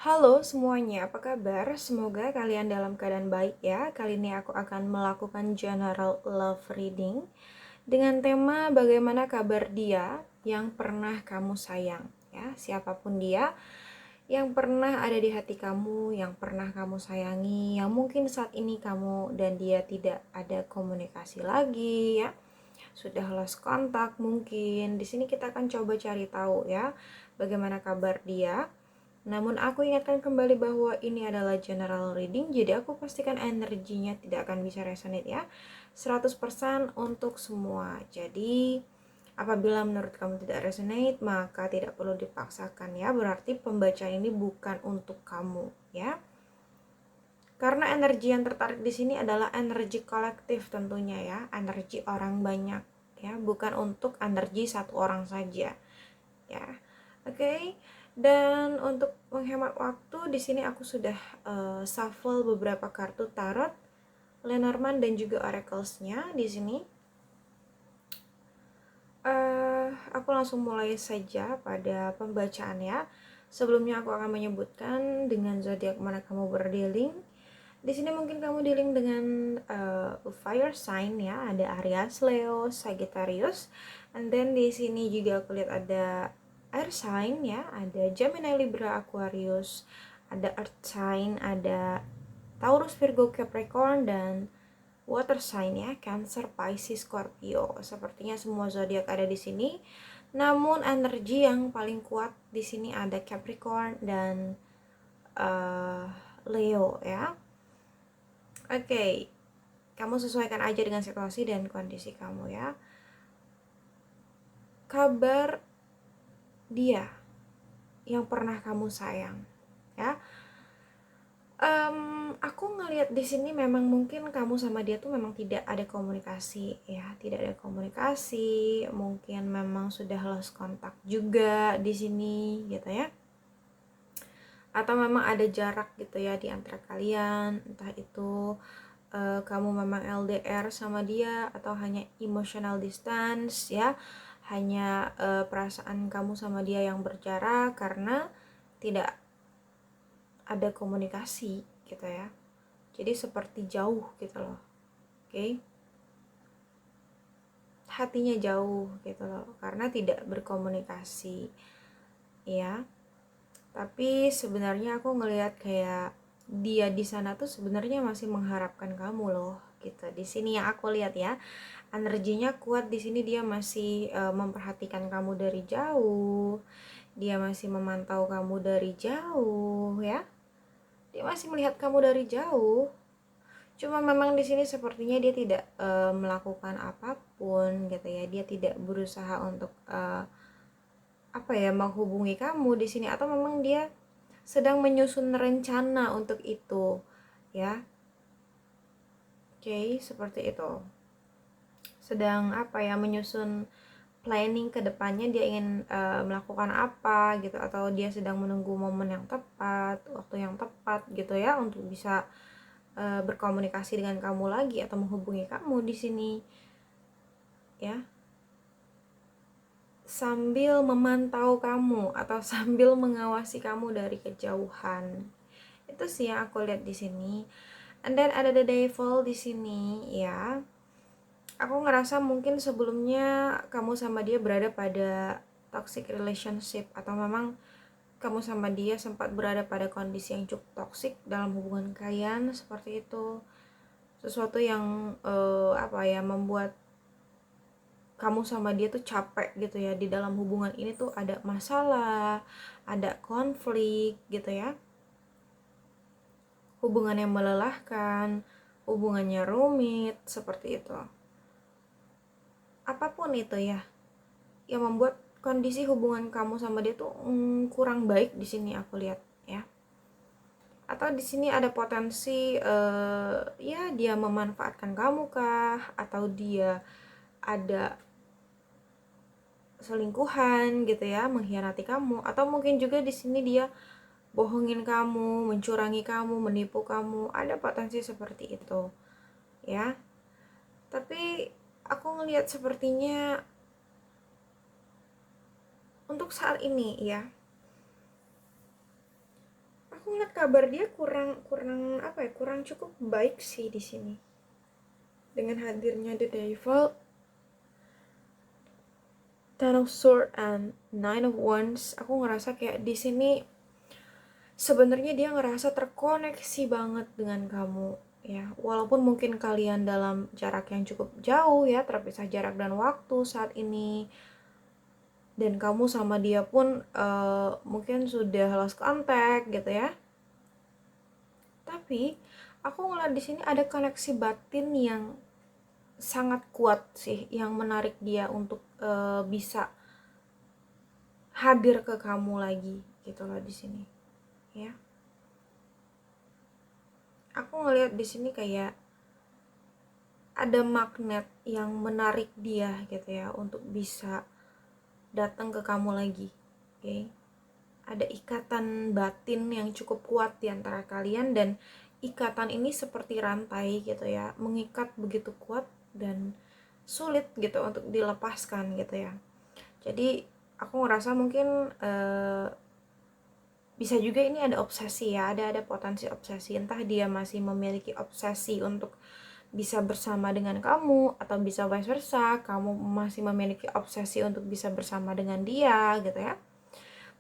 Halo semuanya, apa kabar? Semoga kalian dalam keadaan baik ya. Kali ini aku akan melakukan general love reading dengan tema bagaimana kabar dia yang pernah kamu sayang ya. Siapapun dia yang pernah ada di hati kamu, yang pernah kamu sayangi, yang mungkin saat ini kamu dan dia tidak ada komunikasi lagi ya. Sudah lost kontak mungkin. Di sini kita akan coba cari tahu ya bagaimana kabar dia. Namun aku ingatkan kembali bahwa ini adalah general reading, jadi aku pastikan energinya tidak akan bisa resonate ya 100% untuk semua. Jadi apabila menurut kamu tidak resonate, maka tidak perlu dipaksakan ya. Berarti pembacaan ini bukan untuk kamu ya. Karena energi yang tertarik di sini adalah energi kolektif tentunya ya, energi orang banyak ya, bukan untuk energi satu orang saja ya. Oke. Dan untuk menghemat waktu di sini aku sudah shuffle beberapa kartu tarot Lenormand dan juga oracles-nya di sini. Aku langsung mulai saja pada pembacaannya. Sebelumnya aku akan menyebutkan dengan zodiak mana kamu berdealing. Di sini mungkin kamu dealing dengan fire sign ya, ada Aries, Leo, Sagittarius. And then di sini juga aku lihat ada air sign ya, ada Gemini, Libra, Aquarius, ada earth sign, ada Taurus, Virgo, Capricorn, dan water sign ya, Cancer, Pisces, Scorpio. Sepertinya semua zodiak ada di sini. Namun energi yang paling kuat di sini ada Capricorn dan Leo ya. Oke, kamu sesuaikan aja dengan situasi dan kondisi kamu ya. Kabar dia yang pernah kamu sayang ya. Aku ngelihat di sini memang mungkin kamu sama dia tuh memang tidak ada komunikasi ya, tidak ada komunikasi, mungkin memang sudah lost kontak juga di sini gitu ya. Atau memang ada jarak gitu ya di antara kalian, entah itu kamu memang LDR sama dia atau hanya emotional distance ya, hanya perasaan kamu sama dia yang berjarak karena tidak ada komunikasi gitu ya, jadi seperti jauh gitu loh. Oke, hatinya jauh gitu loh karena tidak berkomunikasi ya. Tapi sebenarnya aku ngelihat kayak dia di sana tuh sebenarnya masih mengharapkan kamu loh gitu. Di sini yang aku lihat ya, energinya kuat di sini, dia masih memperhatikan kamu dari jauh. Dia masih memantau kamu dari jauh ya. Dia masih melihat kamu dari jauh. Cuma memang di sini sepertinya dia tidak melakukan apapun gitu ya. Dia tidak berusaha untuk menghubungi kamu di sini, atau memang dia sedang menyusun rencana untuk itu ya. Oke, seperti itu. Sedang menyusun planning ke depannya, dia ingin melakukan apa gitu, atau dia sedang menunggu momen yang tepat, waktu yang tepat gitu ya untuk bisa berkomunikasi dengan kamu lagi atau menghubungi kamu di sini ya, sambil memantau kamu atau sambil mengawasi kamu dari kejauhan. Itu sih yang aku lihat di sini. And then ada the devil di sini ya. Aku ngerasa mungkin sebelumnya kamu sama dia berada pada toxic relationship, atau memang kamu sama dia sempat berada pada kondisi yang cukup toxic dalam hubungan kalian, seperti itu. Sesuatu yang membuat kamu sama dia tuh capek gitu ya, di dalam hubungan ini tuh ada masalah, ada konflik gitu ya, hubungan yang melelahkan, hubungannya rumit, seperti itu. Apapun itu ya, yang membuat kondisi hubungan kamu sama dia tuh kurang baik di sini aku lihat ya. Atau di sini ada potensi ya dia memanfaatkan kamu kah, atau dia ada selingkuhan gitu ya, mengkhianati kamu, atau mungkin juga di sini dia bohongin kamu, mencurangi kamu, menipu kamu. Ada potensi seperti itu ya. Tapi aku ngelihat sepertinya untuk saat ini ya, ngeliat kabar dia kurang cukup baik sih di sini. Dengan hadirnya The Devil, Ten of Swords and Nine of Wands, aku ngerasa kayak di sini sebenarnya dia ngerasa terkoneksi banget dengan kamu ya. Walaupun mungkin kalian dalam jarak yang cukup jauh ya, terpisah jarak dan waktu saat ini, dan kamu sama dia pun mungkin sudah lost contact gitu ya. Tapi aku ngeliat di sini ada koneksi batin yang sangat kuat sih, yang menarik dia untuk bisa hadir ke kamu lagi gitu loh di sini ya. Aku ngeliat di sini kayak ada magnet yang menarik dia gitu ya untuk bisa datang ke kamu lagi. Oke. Ada ikatan batin yang cukup kuat di antara kalian, dan ikatan ini seperti rantai gitu ya, mengikat begitu kuat dan sulit gitu untuk dilepaskan gitu ya. Jadi aku ngerasa mungkin bisa juga ini ada obsesi ya, ada potensi obsesi. Entah dia masih memiliki obsesi untuk bisa bersama dengan kamu, atau bisa vice versa, kamu masih memiliki obsesi untuk bisa bersama dengan dia gitu ya.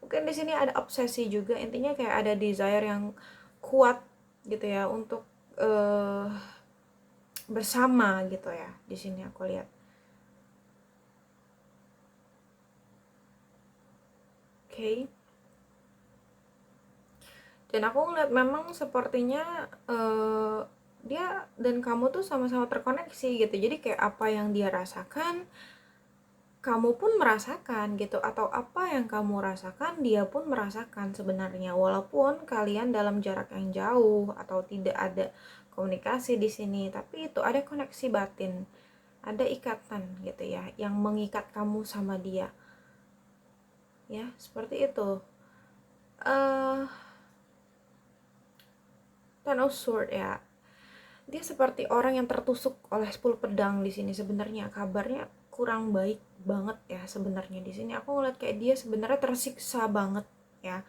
Mungkin di sini ada obsesi juga, intinya kayak ada desire yang kuat gitu ya untuk bersama gitu ya. Di sini aku lihat. Oke. Dan aku ngeliat memang sepertinya dia dan kamu tuh sama-sama terkoneksi gitu. Jadi kayak apa yang dia rasakan, kamu pun merasakan gitu, atau apa yang kamu rasakan dia pun merasakan sebenarnya, walaupun kalian dalam jarak yang jauh atau tidak ada komunikasi di sini, tapi itu ada koneksi batin, ada ikatan gitu ya yang mengikat kamu sama dia ya, seperti itu. Ten of Swords ya, dia seperti orang yang tertusuk oleh 10 pedang di sini. Sebenarnya kabarnya kurang baik banget ya sebenarnya di sini. Aku ngeliat kayak dia sebenarnya tersiksa banget ya.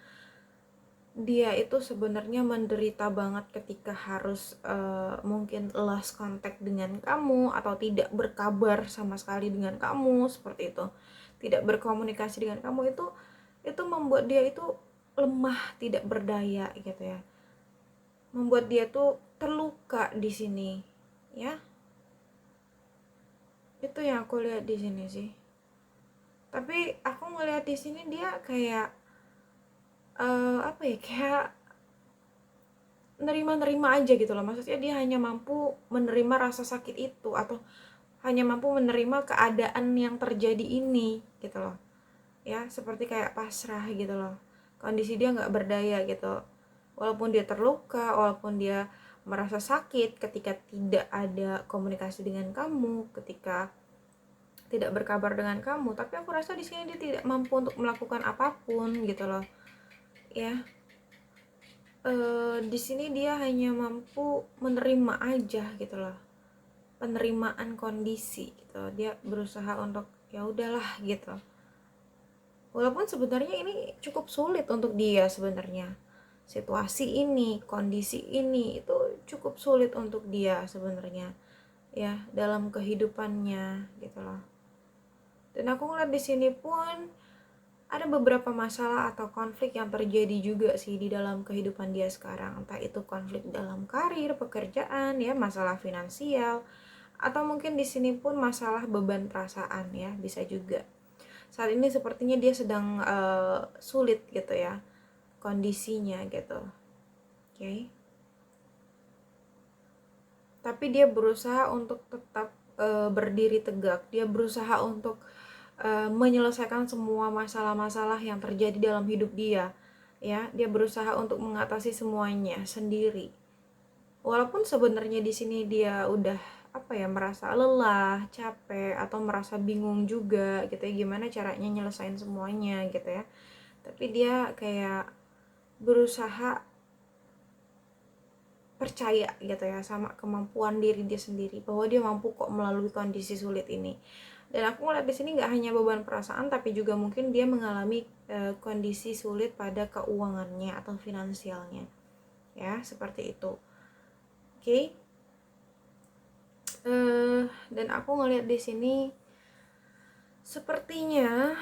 Dia itu sebenarnya menderita banget ketika harus mungkin lost contact dengan kamu, atau tidak berkabar sama sekali dengan kamu, seperti itu. Tidak berkomunikasi dengan kamu, itu membuat dia itu lemah, tidak berdaya gitu ya. Membuat dia tuh terluka di sini ya. Itu yang aku lihat di sini sih. Tapi aku ngeliat di sini dia kayak apa ya, kayak nerima aja gitu loh. Maksudnya dia hanya mampu menerima rasa sakit itu, atau hanya mampu menerima keadaan yang terjadi ini gitu loh ya, seperti kayak pasrah gitu loh. Kondisi dia nggak berdaya gitu, walaupun dia terluka, walaupun dia merasa sakit ketika tidak ada komunikasi dengan kamu, ketika tidak berkabar dengan kamu, tapi aku rasa di sini dia tidak mampu untuk melakukan apapun gitu loh ya. Di sini dia hanya mampu menerima aja gitu loh, penerimaan kondisi gitu. Dia berusaha untuk ya udahlah gitu, walaupun sebenarnya ini cukup sulit untuk dia sebenarnya. Situasi ini, kondisi ini itu cukup sulit untuk dia sebenarnya ya dalam kehidupannya gitu loh. Dan aku ngeliat di sini pun ada beberapa masalah atau konflik yang terjadi juga sih di dalam kehidupan dia sekarang. Entah itu konflik dalam karir, pekerjaan ya, masalah finansial, atau mungkin di sini pun masalah beban perasaan ya, bisa juga. Saat ini sepertinya dia sedang sulit gitu ya kondisinya gitu. Oke. Tapi dia berusaha untuk tetap berdiri tegak. Dia berusaha untuk menyelesaikan semua masalah-masalah yang terjadi dalam hidup dia ya. Dia berusaha untuk mengatasi semuanya sendiri, walaupun sebenarnya di sini dia udah apa ya, merasa lelah, capek, atau merasa bingung juga gitu ya, gimana caranya nyelesain semuanya gitu ya. Tapi dia kayak berusaha percaya gitu ya sama kemampuan diri dia sendiri, bahwa dia mampu kok melalui kondisi sulit ini. Dan aku ngeliat di sini nggak hanya beban perasaan, tapi juga mungkin dia mengalami kondisi sulit pada keuangannya atau finansialnya, ya seperti itu. Oke. Dan aku ngeliat di sini sepertinya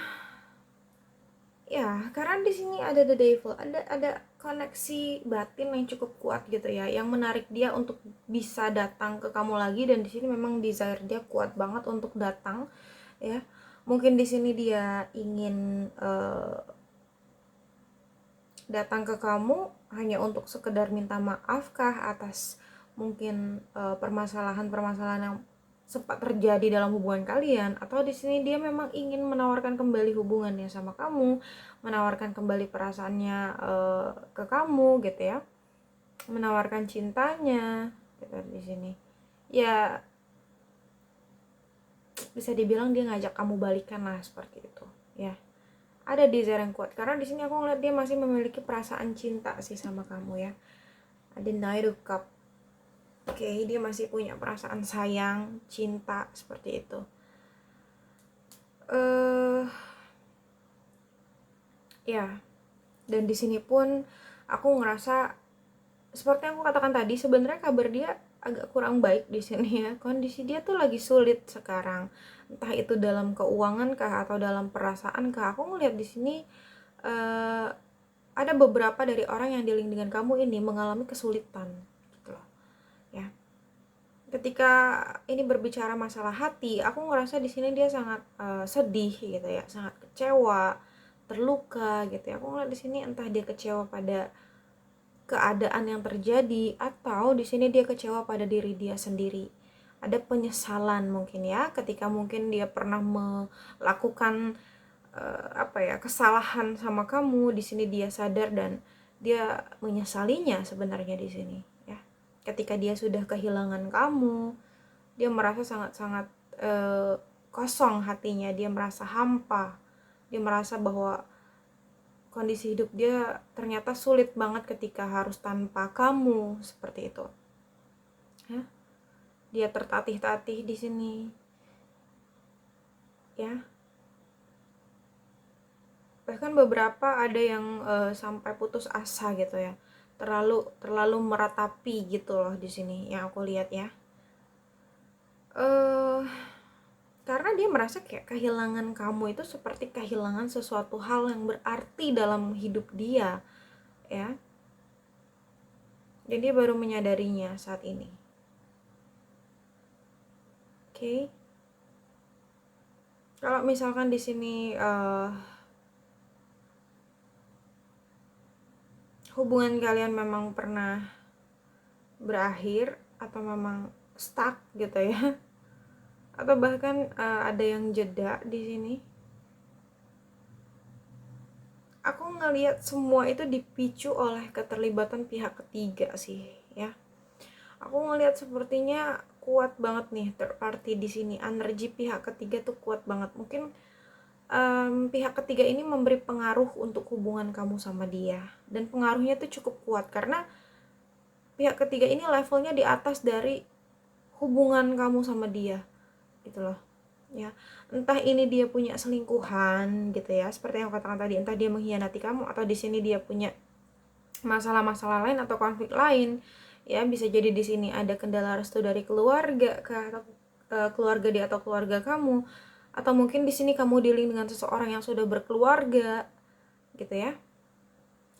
ya, karena di sini ada the devil, ada koneksi batin yang cukup kuat gitu ya, yang menarik dia untuk bisa datang ke kamu lagi. Dan di sini memang desire dia kuat banget untuk datang, ya. Mungkin di sini dia ingin datang ke kamu hanya untuk sekedar minta maaf kah atas mungkin permasalahan-permasalahan yang sempat terjadi dalam hubungan kalian, atau di sini dia memang ingin menawarkan kembali hubungannya sama kamu, menawarkan kembali perasaannya ke kamu gitu ya, menawarkan cintanya gitu di sini. Ya bisa dibilang dia ngajak kamu balikan lah, seperti itu ya. Ada desire yang kuat karena di sini aku ngeliat dia masih memiliki perasaan cinta sih sama kamu ya. Ada Knight of Cup. Oke, dia masih punya perasaan sayang, cinta seperti itu. Ya, dan di sini pun aku ngerasa seperti yang aku katakan tadi, sebenarnya kabar dia agak kurang baik di sini ya. Kondisi dia tuh lagi sulit sekarang. Entah itu dalam keuangan kah atau dalam perasaan kah. Aku ngeliat di sini ada beberapa dari orang yang dealing dengan kamu ini mengalami kesulitan gitu loh. Ya. Ketika ini berbicara masalah hati, aku ngerasa di sini dia sangat sedih gitu ya, sangat kecewa, terluka gitu ya. Aku ngeliat di sini entah dia kecewa pada keadaan yang terjadi atau di sini dia kecewa pada diri dia sendiri. Ada penyesalan mungkin ya, ketika mungkin dia pernah melakukan kesalahan sama kamu. Di sini dia sadar dan dia menyesalinya sebenarnya di sini ya. Ketika dia sudah kehilangan kamu, dia merasa sangat-sangat kosong hatinya, dia merasa hampa, dia merasa bahwa kondisi hidup dia ternyata sulit banget ketika harus tanpa kamu, seperti itu ya. Dia tertatih-tatih di sini ya. Bahkan beberapa ada yang sampai putus asa gitu ya, terlalu meratapi gitu loh di sini yang aku lihat ya. Karena dia merasa kayak kehilangan kamu itu seperti kehilangan sesuatu hal yang berarti dalam hidup dia ya. Dan dia baru menyadarinya saat ini. Oke. Kalau misalkan di sini hubungan kalian memang pernah berakhir atau memang stuck gitu ya, atau bahkan ada yang jeda di sini, aku ngelihat semua itu dipicu oleh keterlibatan pihak ketiga sih ya. Aku ngelihat sepertinya kuat banget nih third party di sini, energi pihak ketiga tuh kuat banget. Mungkin pihak ketiga ini memberi pengaruh untuk hubungan kamu sama dia, dan pengaruhnya tuh cukup kuat karena pihak ketiga ini levelnya di atas dari hubungan kamu sama dia gitu loh ya. Entah ini dia punya selingkuhan gitu ya, seperti yang aku katakan tadi, entah dia mengkhianati kamu, atau di sini dia punya masalah-masalah lain atau konflik lain ya. Bisa jadi di sini ada kendala restu dari keluarga atau keluarga dia atau keluarga kamu, atau mungkin di sini kamu dealing dengan seseorang yang sudah berkeluarga gitu ya,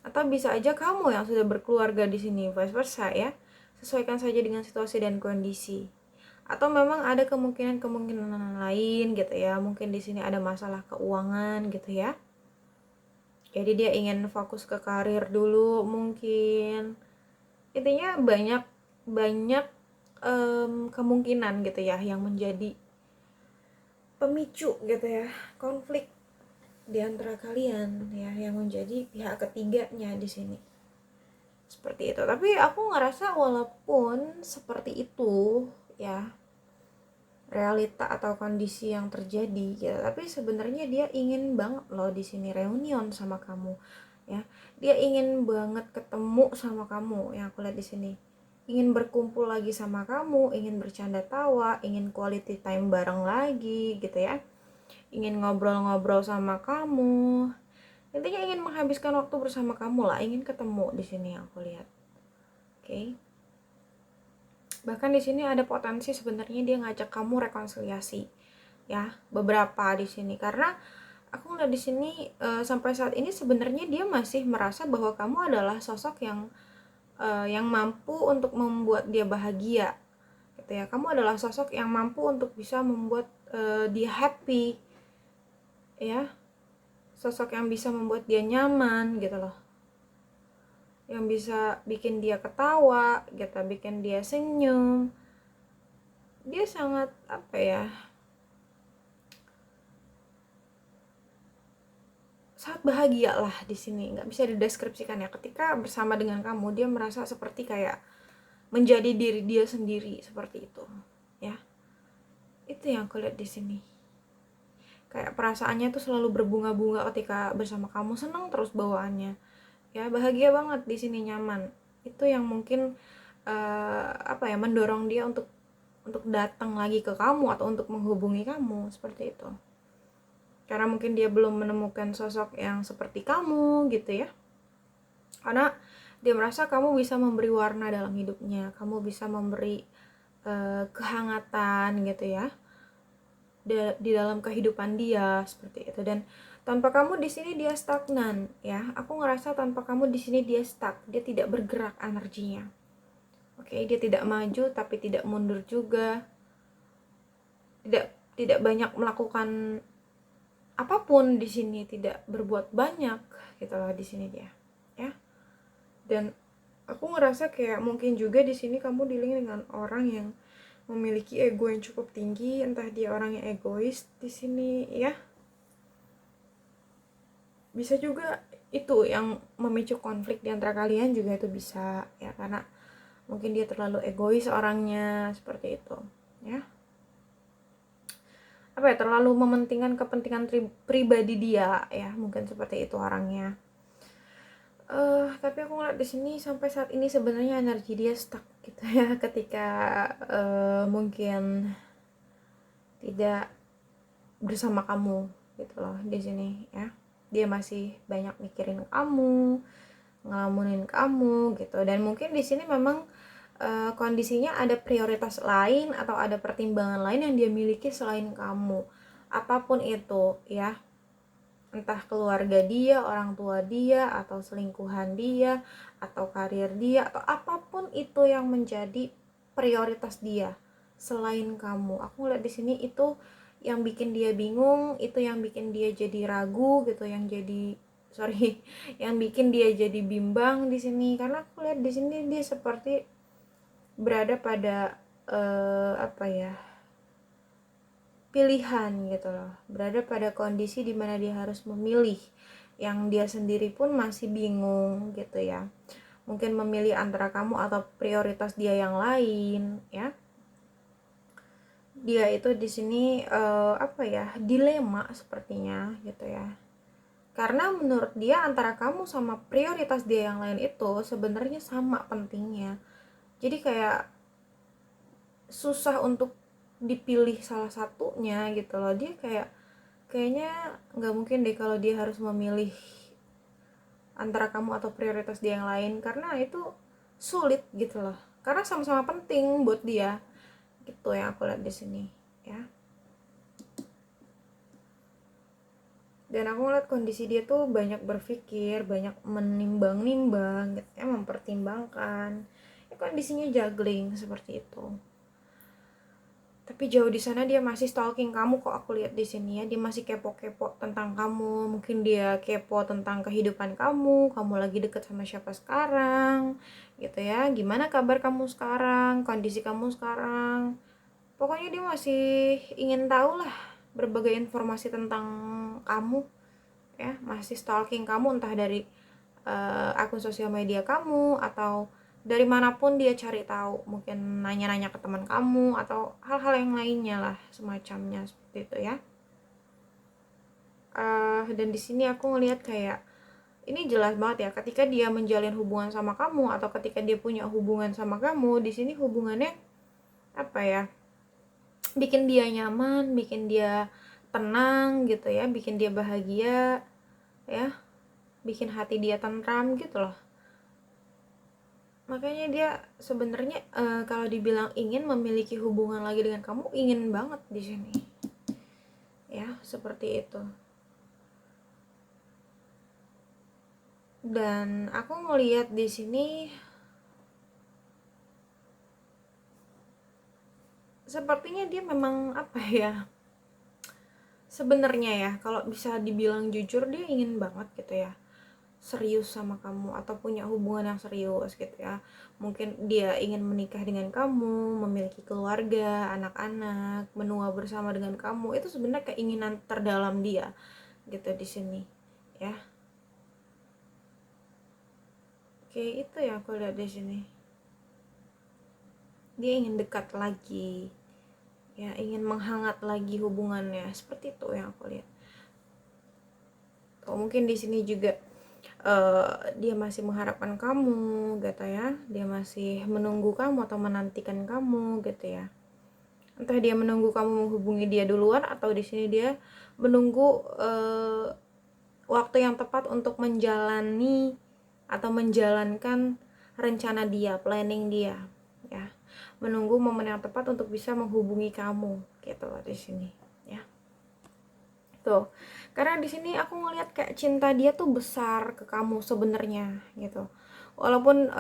atau bisa aja kamu yang sudah berkeluarga di sini, vice versa ya. Sesuaikan saja dengan situasi dan kondisi. Atau memang ada kemungkinan lain gitu ya. Mungkin di sini ada masalah keuangan gitu ya. Jadi dia ingin fokus ke karir dulu mungkin. Intinya banyak kemungkinan gitu ya yang menjadi pemicu gitu ya konflik di antara kalian ya, yang menjadi pihak ketiganya di sini. Seperti itu. Tapi aku ngerasa walaupun seperti itu ya, realita atau kondisi yang terjadi ya, tapi sebenarnya dia ingin banget loh di sini reunian sama kamu ya. Dia ingin banget ketemu sama kamu yang aku lihat di sini. ingin berkumpul lagi sama kamu, ingin bercanda tawa, ingin quality time bareng lagi gitu ya, ingin ngobrol-ngobrol sama kamu, intinya ingin menghabiskan waktu bersama kamu lah, ingin ketemu di sini aku lihat. Oke. Bahkan di sini ada potensi sebenarnya dia ngajak kamu rekonsiliasi ya, beberapa di sini, karena aku ngeliat di sini sampai saat ini sebenarnya dia masih merasa bahwa kamu adalah sosok yang mampu untuk membuat dia bahagia gitu ya. Kamu adalah sosok yang mampu untuk bisa membuat dia happy ya, sosok yang bisa membuat dia nyaman gitu loh, yang bisa bikin dia ketawa gitu, bikin dia senyum. Dia sangat apa ya, sangat bahagia lah di sini, nggak bisa dideskripsikan ya. Ketika bersama dengan kamu dia merasa seperti kayak menjadi diri dia sendiri seperti itu ya. Itu yang aku lihat di sini, kayak perasaannya tuh selalu berbunga-bunga ketika bersama kamu, senang terus bawaannya ya, bahagia banget di sini, nyaman. Itu yang mungkin apa ya, mendorong dia untuk datang lagi ke kamu atau untuk menghubungi kamu seperti itu, karena mungkin dia belum menemukan sosok yang seperti kamu gitu ya, karena dia merasa kamu bisa memberi warna dalam hidupnya, kamu bisa memberi kehangatan gitu ya di dalam kehidupan dia seperti itu. Dan tanpa kamu di sini dia stagnan ya, aku ngerasa tanpa kamu di sini dia stuck, dia tidak bergerak energinya. Oke, dia tidak maju tapi tidak mundur juga, tidak banyak melakukan apapun di sini, tidak berbuat banyak gitu loh di sini dia ya. Dan aku ngerasa kayak mungkin juga di sini kamu dealing dengan orang yang memiliki ego yang cukup tinggi, entah dia orang yang egois di sini ya. Bisa juga itu yang memicu konflik di antara kalian juga, itu bisa ya, karena mungkin dia terlalu egois orangnya seperti itu ya. Apa ya, terlalu mementingkan kepentingan pribadi dia ya, mungkin seperti itu orangnya. Tapi aku ngeliat di sini sampai saat ini sebenarnya energi dia stuck gitu ya, ketika mungkin tidak bersama kamu gitu loh di sini ya. Dia masih banyak mikirin kamu, ngelamunin kamu gitu, dan mungkin di sini memang kondisinya ada prioritas lain atau ada pertimbangan lain yang dia miliki selain kamu, apapun itu ya, entah keluarga dia, orang tua dia, atau selingkuhan dia, atau karir dia, atau apapun itu yang menjadi prioritas dia selain kamu. Aku ngeliat di sini itu yang bikin dia bingung, itu yang bikin dia jadi ragu gitu, yang bikin dia jadi bimbang di sini, karena aku lihat di sini dia seperti berada pada apa ya, pilihan gitu loh, berada pada kondisi dimana dia harus memilih, yang dia sendiri pun masih bingung gitu ya, mungkin memilih antara kamu atau prioritas dia yang lain ya. Dia itu di sini apa ya, dilema sepertinya gitu ya, karena menurut dia antara kamu sama prioritas dia yang lain itu sebenarnya sama pentingnya, jadi kayak susah untuk dipilih salah satunya gitu loh. Dia kayaknya nggak mungkin deh kalau dia harus memilih antara kamu atau prioritas dia yang lain, karena itu sulit gitu loh, karena sama-sama penting buat dia gitu yang aku lihat di sini ya. Dan aku ngeliat kondisi dia tuh banyak berpikir, banyak menimbang-nimbang gitu ya, mempertimbangkan ya, kondisinya juggling seperti itu. Tapi jauh di sana dia masih stalking kamu kok, aku lihat di sini ya. Dia masih kepo-kepo tentang kamu. Mungkin dia kepo tentang kehidupan kamu lagi deket sama siapa sekarang gitu ya. Gimana kabar kamu sekarang, kondisi kamu sekarang. Pokoknya dia masih ingin tahu lah berbagai informasi tentang kamu ya. Masih stalking kamu, entah dari akun sosial media kamu atau dari manapun dia cari tahu, mungkin nanya-nanya ke teman kamu atau hal-hal yang lainnya lah semacamnya seperti itu ya. Dan di sini aku ngelihat kayak Ini jelas banget ya, ketika dia menjalin hubungan sama kamu atau ketika dia punya hubungan sama kamu, di sini hubungannya apa ya, bikin dia nyaman, bikin dia tenang gitu ya, bikin dia bahagia ya, bikin hati dia tentram gitu loh. Makanya dia sebenarnya kalau dibilang ingin memiliki hubungan lagi dengan kamu, ingin banget di sini ya, seperti itu. Dan aku ngelihat di sini sepertinya dia memang apa ya, sebenarnya ya kalau bisa dibilang jujur, dia ingin banget gitu ya serius sama kamu atau punya hubungan yang serius gitu ya. Mungkin dia ingin menikah dengan kamu, memiliki keluarga, anak-anak, menua bersama dengan kamu. Itu sebenarnya keinginan terdalam dia gitu di sini ya. Oke, itu yang aku lihat di sini. Dia ingin dekat lagi ya, ingin menghangat lagi hubungannya, seperti itu yang aku lihat. Atau mungkin di sini juga dia masih mengharapkan kamu gitu ya, dia masih menunggu kamu atau menantikan kamu gitu ya. Entah dia menunggu kamu menghubungi dia duluan atau di sini dia menunggu waktu yang tepat untuk menjalani atau menjalankan rencana dia, planning dia ya. Menunggu momen yang tepat untuk bisa menghubungi kamu gitu loh di sini ya. Tuh. Karena di sini aku ngelihat kayak cinta dia tuh besar ke kamu sebenarnya gitu. Walaupun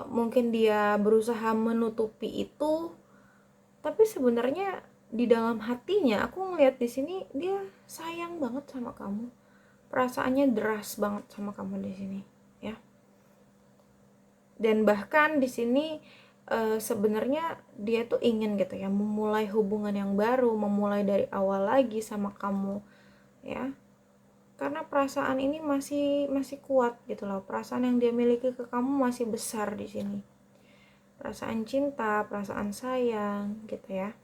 mungkin dia berusaha menutupi itu, tapi sebenarnya di dalam hatinya aku ngelihat di sini dia sayang banget sama kamu. Perasaannya deras banget sama kamu di sini, ya. Dan bahkan di sini sebenarnya dia tuh ingin gitu ya memulai hubungan yang baru, memulai dari awal lagi sama kamu, ya. Karena perasaan ini masih kuat gitu loh. Perasaan yang dia miliki ke kamu masih besar di sini. Perasaan cinta, perasaan sayang gitu ya.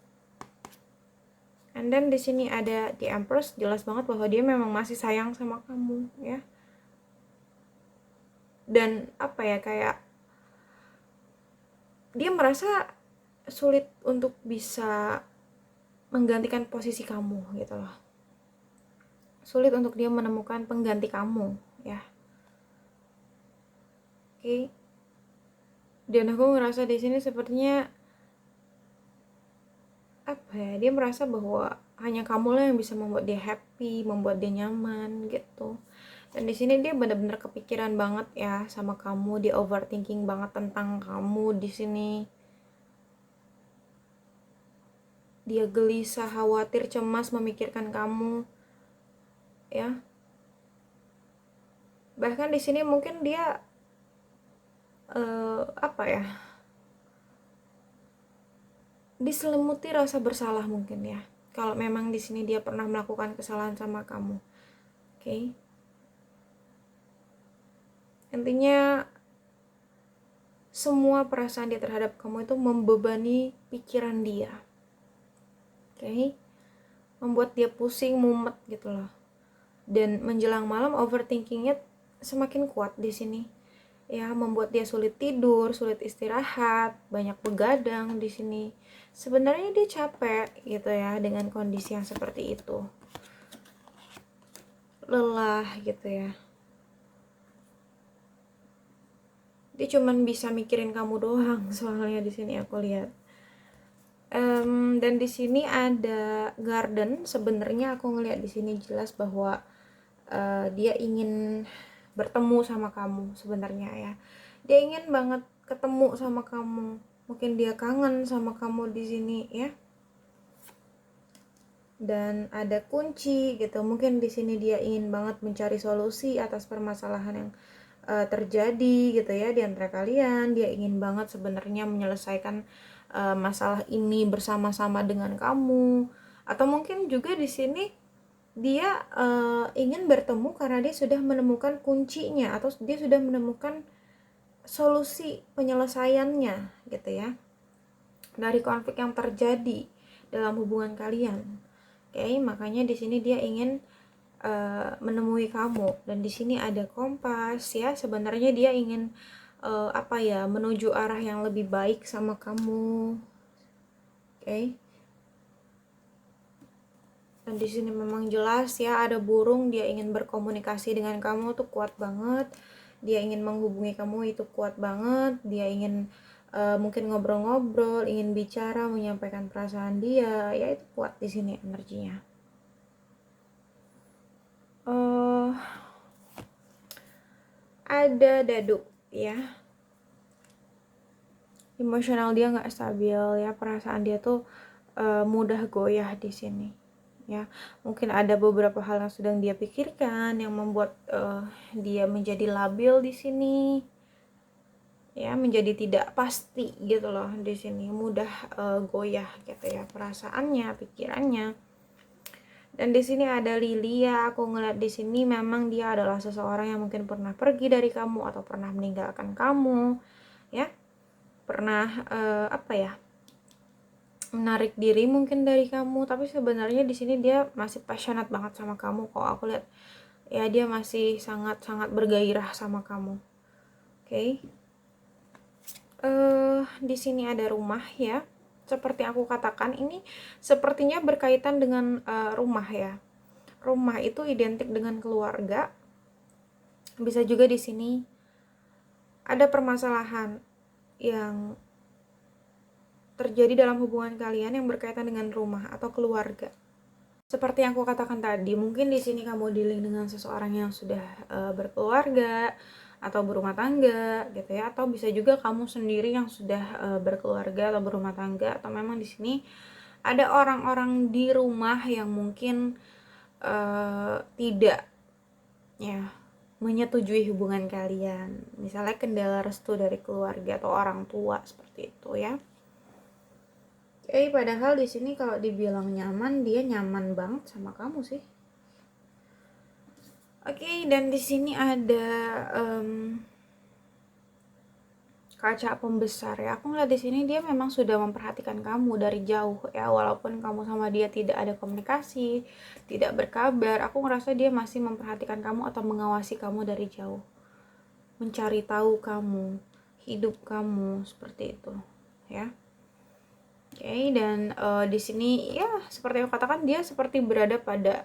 And then di sini ada the Empress, jelas banget bahwa dia memang masih sayang sama kamu ya. Dan apa ya, kayak dia merasa sulit untuk bisa menggantikan posisi kamu gitu loh. Sulit untuk dia menemukan pengganti kamu ya. Oke. Dan aku ngerasa di sini sepertinya apa ya, dia merasa bahwa hanya kamu lah yang bisa membuat dia happy, membuat dia nyaman gitu. Dan di sini dia benar-benar kepikiran banget ya sama kamu, dia overthinking banget tentang kamu di sini. Dia gelisah, khawatir, cemas memikirkan kamu. Ya. Bahkan di sini mungkin dia apa ya? Diselimuti rasa bersalah mungkin ya. Kalau memang di sini dia pernah melakukan kesalahan sama kamu. Oke. Intinya semua perasaan dia terhadap kamu itu membebani pikiran dia. Oke. Membuat dia pusing, mumet gitu loh. Dan menjelang malam overthinkingnya semakin kuat di sini. Ya, membuat dia sulit tidur, sulit istirahat, banyak begadang di sini. Sebenarnya dia capek gitu ya dengan kondisi yang seperti itu. Lelah gitu ya. Dia cuman bisa mikirin kamu doang soalnya di sini aku lihat. Dan di sini ada garden. Sebenarnya aku ngelihat di sini jelas bahwa dia ingin bertemu sama kamu sebenarnya ya. Dia ingin banget ketemu sama kamu. Mungkin dia kangen sama kamu di sini ya. Dan ada kunci gitu. Mungkin di sini dia ingin banget mencari solusi atas permasalahan yang terjadi gitu ya di antara kalian. Dia ingin banget sebenarnya menyelesaikan masalah ini bersama-sama dengan kamu. Atau mungkin juga di sini dia ingin bertemu karena dia sudah menemukan kuncinya atau dia sudah menemukan solusi penyelesaiannya gitu ya dari konflik yang terjadi dalam hubungan kalian. Oke, makanya di sini dia ingin menemui kamu. Dan di sini ada kompas ya, sebenarnya dia ingin menuju arah yang lebih baik sama kamu. Oke. Dan di sini memang jelas ya, ada burung, dia ingin berkomunikasi dengan kamu tuh kuat banget. Dia ingin menghubungi kamu itu kuat banget. Dia ingin mungkin ngobrol-ngobrol, ingin bicara, menyampaikan perasaan dia. Ya itu kuat di sini energinya. Ada dadu ya. Emosional dia nggak stabil ya, perasaan dia tuh mudah goyah di sini. Ya, mungkin ada beberapa hal yang sedang dia pikirkan yang membuat dia menjadi labil di sini. Ya, menjadi tidak pasti gitu loh di sini, mudah goyah gitu ya perasaannya, pikirannya. Dan di sini ada Lilia, aku ngeliat di sini memang dia adalah seseorang yang mungkin pernah pergi dari kamu atau pernah meninggalkan kamu, ya. Pernah menarik diri mungkin dari kamu, tapi sebenarnya di sini dia masih passionate banget sama kamu kok. Aku lihat ya dia masih sangat-sangat bergairah sama kamu. Oke. Di sini ada rumah ya. Seperti aku katakan, ini sepertinya berkaitan dengan rumah ya. Rumah itu identik dengan keluarga. Bisa juga di sini ada permasalahan yang terjadi dalam hubungan kalian yang berkaitan dengan rumah atau keluarga. Seperti yang aku katakan tadi, mungkin di sini kamu dealing dengan seseorang yang sudah berkeluarga atau berumah tangga gitu ya, atau bisa juga kamu sendiri yang sudah berkeluarga atau berumah tangga, atau memang di sini ada orang-orang di rumah yang mungkin tidak ya menyetujui hubungan kalian. Misalnya kendala restu dari keluarga atau orang tua seperti itu ya. Padahal di sini kalau dibilang nyaman, dia nyaman banget sama kamu sih. Dan di sini ada kaca pembesar ya. Aku ngeliat di sini dia memang sudah memperhatikan kamu dari jauh ya, walaupun kamu sama dia tidak ada komunikasi, tidak berkabar. Aku ngerasa dia masih memperhatikan kamu atau mengawasi kamu dari jauh, mencari tahu kamu, hidup kamu seperti itu ya. Dan di sini ya seperti yang katakan, dia seperti berada pada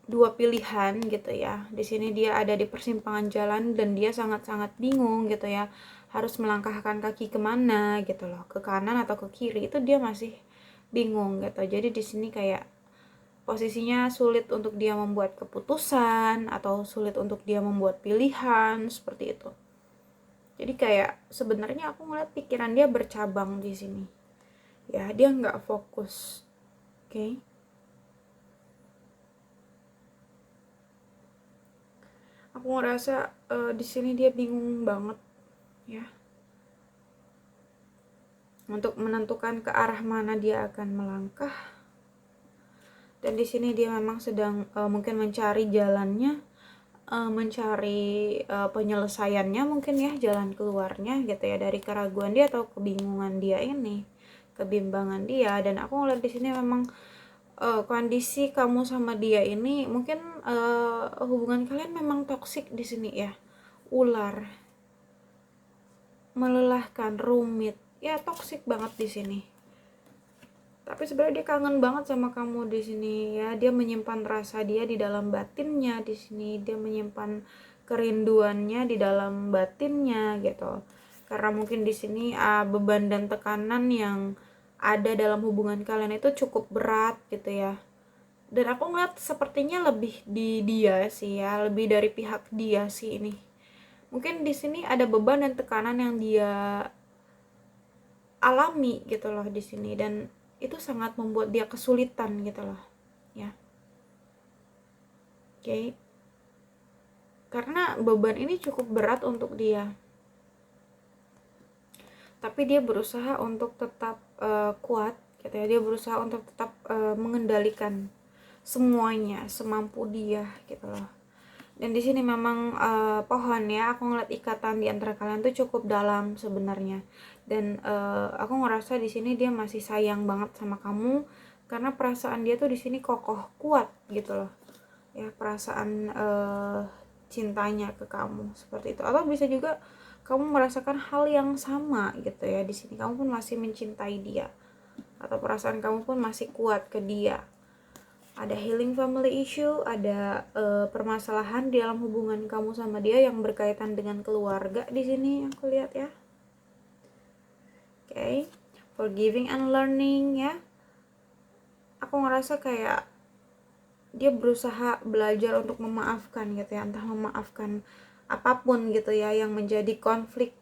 dua pilihan gitu ya. Di sini dia ada di persimpangan jalan dan dia sangat-sangat bingung gitu ya, harus melangkahkan kaki kemana gitu loh, ke kanan atau ke kiri, itu dia masih bingung gitu. Jadi di sini kayak posisinya sulit untuk dia membuat keputusan atau sulit untuk dia membuat pilihan seperti itu. Jadi kayak sebenarnya aku ngeliat pikiran dia bercabang di sini. Ya, dia nggak fokus. Aku ngerasa di sini dia bingung banget ya untuk menentukan ke arah mana dia akan melangkah. Dan di sini dia memang sedang mungkin mencari jalannya, mencari penyelesaiannya mungkin ya, jalan keluarnya gitu ya dari keraguan dia atau kebingungan dia ini, kebimbangan dia. Dan aku ngeliat di sini memang kondisi kamu sama dia ini mungkin hubungan kalian memang toksik di sini ya, ular, melelahkan, rumit, ya toksik banget di sini. Tapi sebenarnya dia kangen banget sama kamu di sini ya. Dia menyimpan rasa dia di dalam batinnya di sini. Dia menyimpan kerinduannya di dalam batinnya gitu. Karena mungkin di sini beban dan tekanan yang ada dalam hubungan kalian itu cukup berat gitu ya. Dan aku ngeliat sepertinya lebih di dia sih ya, lebih dari pihak dia sih ini. Mungkin di sini ada beban dan tekanan yang dia alami gitu loh di sini, dan itu sangat membuat dia kesulitan gitu loh ya. Karena beban ini cukup berat untuk dia, tapi dia berusaha untuk tetap kuat gitu ya. Dia berusaha untuk tetap mengendalikan semuanya semampu dia gitu loh. Dan di sini memang pohon ya, aku ngeliat ikatan di antara kalian tuh cukup dalam sebenarnya. Dan aku ngerasa di sini dia masih sayang banget sama kamu, karena perasaan dia tuh di sini kokoh, kuat gitu loh. ya, perasaan cintanya ke kamu seperti itu. Atau bisa juga kamu merasakan hal yang sama gitu ya, di sini kamu pun masih mencintai dia, atau perasaan kamu pun masih kuat ke dia. Ada healing family issue, ada permasalahan di dalam hubungan kamu sama dia yang berkaitan dengan keluarga di sini aku lihat ya. Oke, forgiving and learning ya. Aku ngerasa kayak dia berusaha belajar untuk memaafkan gitu ya, entah memaafkan apapun gitu ya yang menjadi konflik.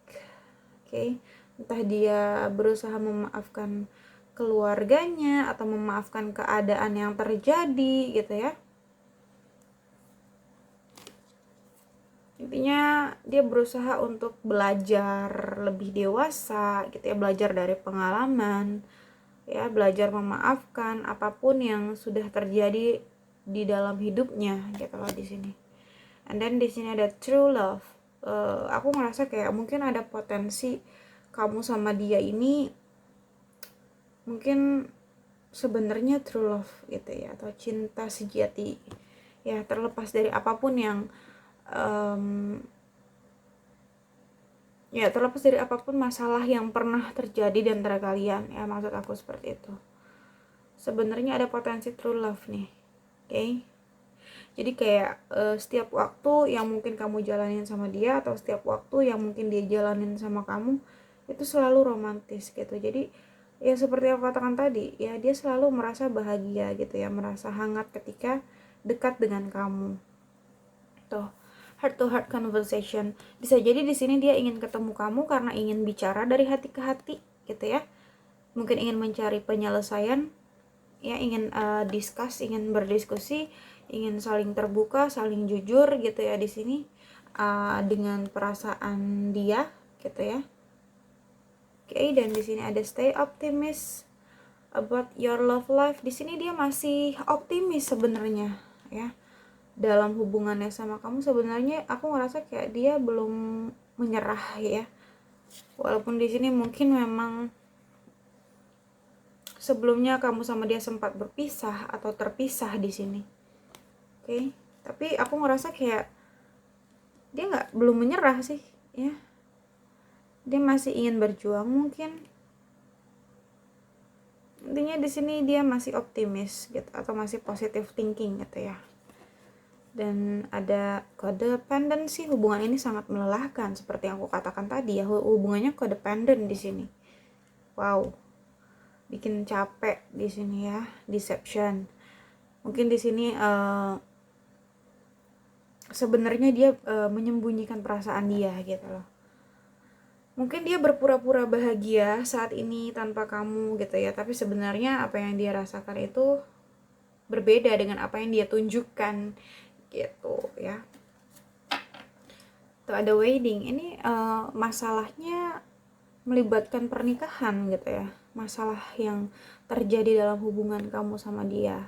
Oke, entah dia berusaha memaafkan keluarganya atau memaafkan keadaan yang terjadi gitu ya. Intinya dia berusaha untuk belajar lebih dewasa gitu ya, belajar dari pengalaman ya, belajar memaafkan apapun yang sudah terjadi di dalam hidupnya gitu loh di sini. And then di sini ada true love. Aku ngerasa kayak mungkin ada potensi kamu sama dia ini mungkin sebenarnya true love gitu ya, atau cinta sejati ya, terlepas dari apapun yang ya, terlepas dari apapun masalah yang pernah terjadi di antara kalian ya, maksud aku seperti itu. Sebenarnya ada potensi true love nih. Oke, jadi kayak setiap waktu yang mungkin kamu jalanin sama dia, atau setiap waktu yang mungkin dia jalanin sama kamu, itu selalu romantis gitu. Jadi ya seperti aku katakan tadi ya, dia selalu merasa bahagia gitu ya, merasa hangat ketika dekat dengan kamu. Tuh, heart to heart conversation. Bisa jadi di sini dia ingin ketemu kamu karena ingin bicara dari hati ke hati gitu ya. Mungkin ingin mencari penyelesaian ya, ingin ingin berdiskusi, ingin saling terbuka, saling jujur gitu ya di sini dengan perasaan dia gitu ya. Oke, dan di sini ada stay optimist about your love life. Di sini dia masih optimis sebenarnya ya. Dalam hubungannya sama kamu sebenarnya aku ngerasa kayak dia belum menyerah ya. Walaupun di sini mungkin memang sebelumnya kamu sama dia sempat berpisah atau terpisah di sini. Oke, tapi aku ngerasa kayak dia belum menyerah sih ya. Dia masih ingin berjuang mungkin. Intinya di sini dia masih optimis gitu, atau masih positive thinking gitu ya. Dan ada codependency, hubungan ini sangat melelahkan seperti yang aku katakan tadi ya, hubungannya codependent di sini. Wow, bikin capek di sini ya, deception. Mungkin di sini sebenarnya dia menyembunyikan perasaan dia gitu loh. Mungkin dia berpura-pura bahagia saat ini tanpa kamu gitu ya, tapi sebenarnya apa yang dia rasakan itu berbeda dengan apa yang dia tunjukkan gitu ya. Tuh ada wedding, ini masalahnya melibatkan pernikahan gitu ya, masalah yang terjadi dalam hubungan kamu sama dia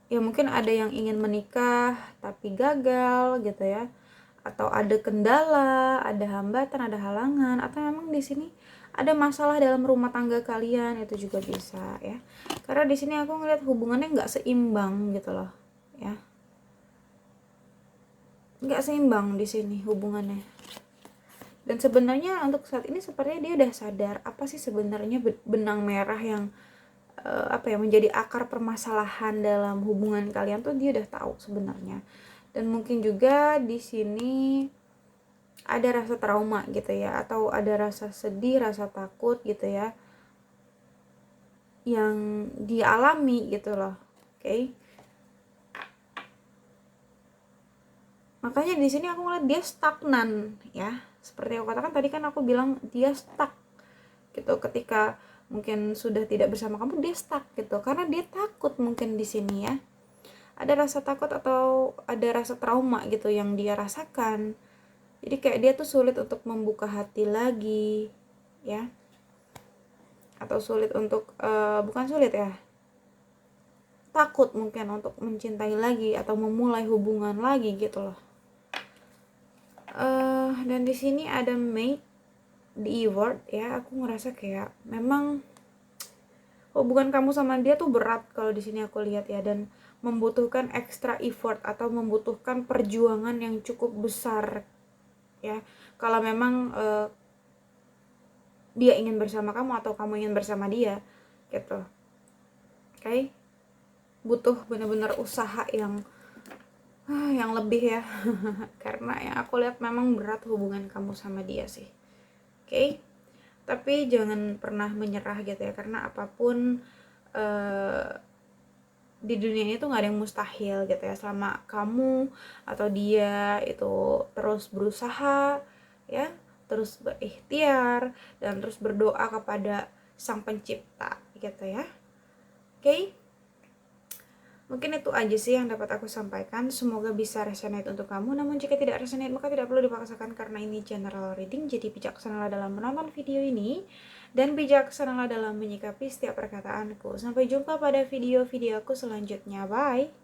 ya. Mungkin ada yang ingin menikah tapi gagal gitu ya, atau ada kendala, ada hambatan, ada halangan, atau memang di sini ada masalah dalam rumah tangga kalian, itu juga bisa ya. Karena di sini aku ngeliat hubungannya nggak seimbang gitu loh ya, nggak seimbang di sini hubungannya. Dan sebenarnya untuk saat ini sepertinya dia udah sadar apa sih sebenarnya benang merah yang menjadi akar permasalahan dalam hubungan kalian tuh, dia udah tahu sebenarnya. Dan mungkin juga di sini ada rasa trauma gitu ya, atau ada rasa sedih, rasa takut gitu ya yang dialami gitu loh. Oke. Makanya di sini aku ngeliat dia stagnan ya. Seperti aku katakan tadi, kan aku bilang dia stuck gitu. Ketika mungkin sudah tidak bersama kamu, dia stuck gitu karena dia takut mungkin di sini ya. Ada rasa takut atau ada rasa trauma gitu yang dia rasakan. Jadi kayak dia tuh sulit untuk membuka hati lagi ya. Atau sulit untuk bukan sulit ya. Takut mungkin untuk mencintai lagi atau memulai hubungan lagi gitu loh. Dan di sini ada mate di word ya. Aku ngerasa kayak memang hubungan kamu sama dia tuh berat kalau di sini aku lihat ya, dan membutuhkan extra effort atau membutuhkan perjuangan yang cukup besar ya. Kalau memang dia ingin bersama kamu atau kamu ingin bersama dia gitu. Oke? Butuh benar-benar usaha yang lebih ya. Karena yang aku lihat memang berat hubungan kamu sama dia sih. Oke? Tapi jangan pernah menyerah gitu ya, karena apapun di dunia ini tuh gak ada yang mustahil gitu ya, selama kamu atau dia itu terus berusaha ya, terus berikhtiar dan terus berdoa kepada sang pencipta gitu ya. Oke? Mungkin itu aja sih yang dapat aku sampaikan. Semoga bisa resonate untuk kamu. Namun jika tidak resonate, maka tidak perlu dipaksakan karena ini general reading. Jadi bijaksanalah dalam menonton video ini dan bijaksanalah dalam menyikapi setiap perkataanku. Sampai jumpa pada video-video aku selanjutnya. Bye!